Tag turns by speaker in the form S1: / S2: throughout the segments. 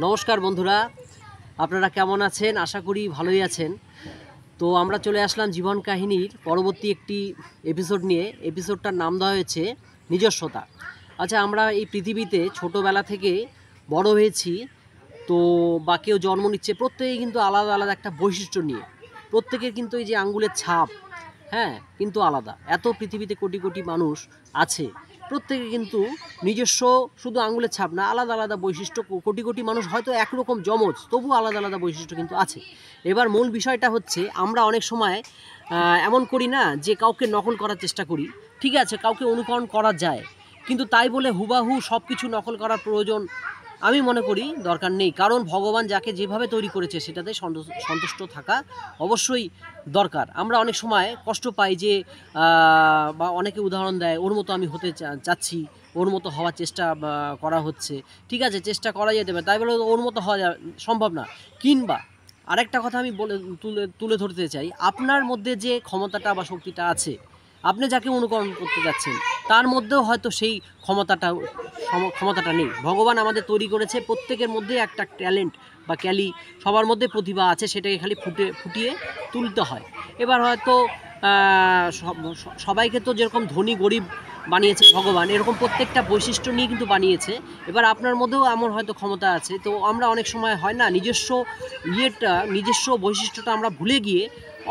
S1: নমস্কার বন্ধুরা, আপনারা কেমন আছেন? আশা করি ভালোই আছেন। তো আমরা চলে আসলাম জীবন কাহিনীর পরবর্তী একটি এপিসোড নিয়ে। এপিসোডটার নাম দেওয়া হয়েছে নিজস্বতা। আচ্ছা, আমরা এই পৃথিবীতে ছোটোবেলা থেকে বড় হয়েছি, তো বা কেউ জন্ম নিচ্ছে, প্রত্যেকেই কিন্তু আলাদা আলাদা একটা বৈশিষ্ট্য নিয়ে। প্রত্যেকের কিন্তু এই যে আঙ্গুলের ছাপ, হ্যাঁ, কিন্তু আলাদা। এত পৃথিবীতে কোটি কোটি মানুষ আছে, প্রত্যেকে কিন্তু নিজস্ব, শুধু আঙ্গুলের ছাপ না, আলাদা আলাদা বৈশিষ্ট্য। কোটি কোটি মানুষ হয়তো একরকম জমজ, তবু আলাদা আলাদা বৈশিষ্ট্য কিন্তু আছে। এবার মূল বিষয়টা হচ্ছে, আমরা অনেক সময় এমন করি না যে কাউকে নকল করার চেষ্টা করি। ঠিক আছে, কাউকে অনুকরণ করা যায়, কিন্তু তাই বলে হুবাহু সব কিছু নকল করার প্রয়োজন আমি মনে করি দরকার নেই। কারণ ভগবান যাকে যেভাবে তৈরি করেছে সেটাতে সন্তুষ্ট থাকা অবশ্যই দরকার। আমরা অনেক সময় কষ্ট পাই যে বা অনেকে উদাহরণ দেয়, ওর মতো আমি হতে চাচ্ছি, ওর মতো হওয়ার চেষ্টা করা হচ্ছে। ঠিক আছে, চেষ্টা করা যেতে পারে, তাই বলে ওর মতো হওয়া সম্ভব না। কিংবা আরেকটা কথা আমি তুলে ধরতে চাই, আপনার মধ্যে যে ক্ষমতাটা বা শক্তিটা আছে, আপনি যাকে অনুকরণ করতে যাচ্ছেন তার মধ্যেও হয়তো সেই ক্ষমতাটা নেই। ভগবান আমাদের তৈরি করেছে, প্রত্যেকের মধ্যে একটা ট্যালেন্ট বা ক্যালি, সবার মধ্যে প্রতিভা আছে, সেটাকে খালি ফুটিয়ে তুলতে হয়। এবার হয়তো সবাইকে তো যেরকম ধনী গরিব বানিয়েছে ভগবান, এরকম প্রত্যেকটা বৈশিষ্ট্য নিয়ে কিন্তু বানিয়েছে। এবার আপনার মধ্যেও এমন হয়তো ক্ষমতা আছে। তো আমরা অনেক সময় হয় না, নিজস্ব বৈশিষ্ট্যটা আমরা ভুলে গিয়ে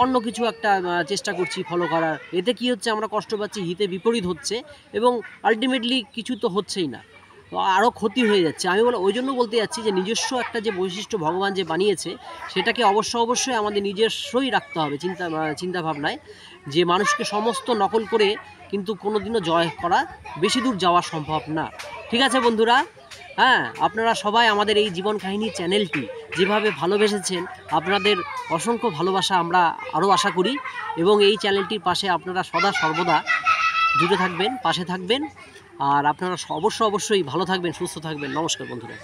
S1: অন্য কিছু একটা চেষ্টা করছি ফলো করার। এতে কি হচ্ছে, আমরা কষ্ট পাচ্ছি, হিতে বিপরীত হচ্ছে, এবং আলটিমেটলি কিছু তো হচ্ছেই না, তো আরও ক্ষতি হয়ে যাচ্ছে। আমি ওই জন্য বলতে যাচ্ছি যে নিজস্ব একটা যে বৈশিষ্ট্য ভগবান যে বানিয়েছে, সেটাকে অবশ্যই আমাদের নিজস্বই রাখতে হবে চিন্তা ভাবনায়। যে মানুষকে সমস্ত নকল করে কিন্তু কোনোদিনও জয় করা, বেশি দূর যাওয়া সম্ভব না। ঠিক আছে বন্ধুরা, হ্যাঁ, আপনারা সবাই আমাদের এই জীবন কাহিনী চ্যানেলটি যেভাবে ভালোবেসেছেন, আপনাদের অসংখ্য ভালোবাসা আমরা আরও আশা করি, এবং এই চ্যানেলটির পাশে আপনারা সদা সর্বদা জুড়ে থাকবেন, পাশে থাকবেন। আর আপনারা অবশ্যই ভালো থাকবেন, সুস্থ থাকবেন। নমস্কার বন্ধুরা।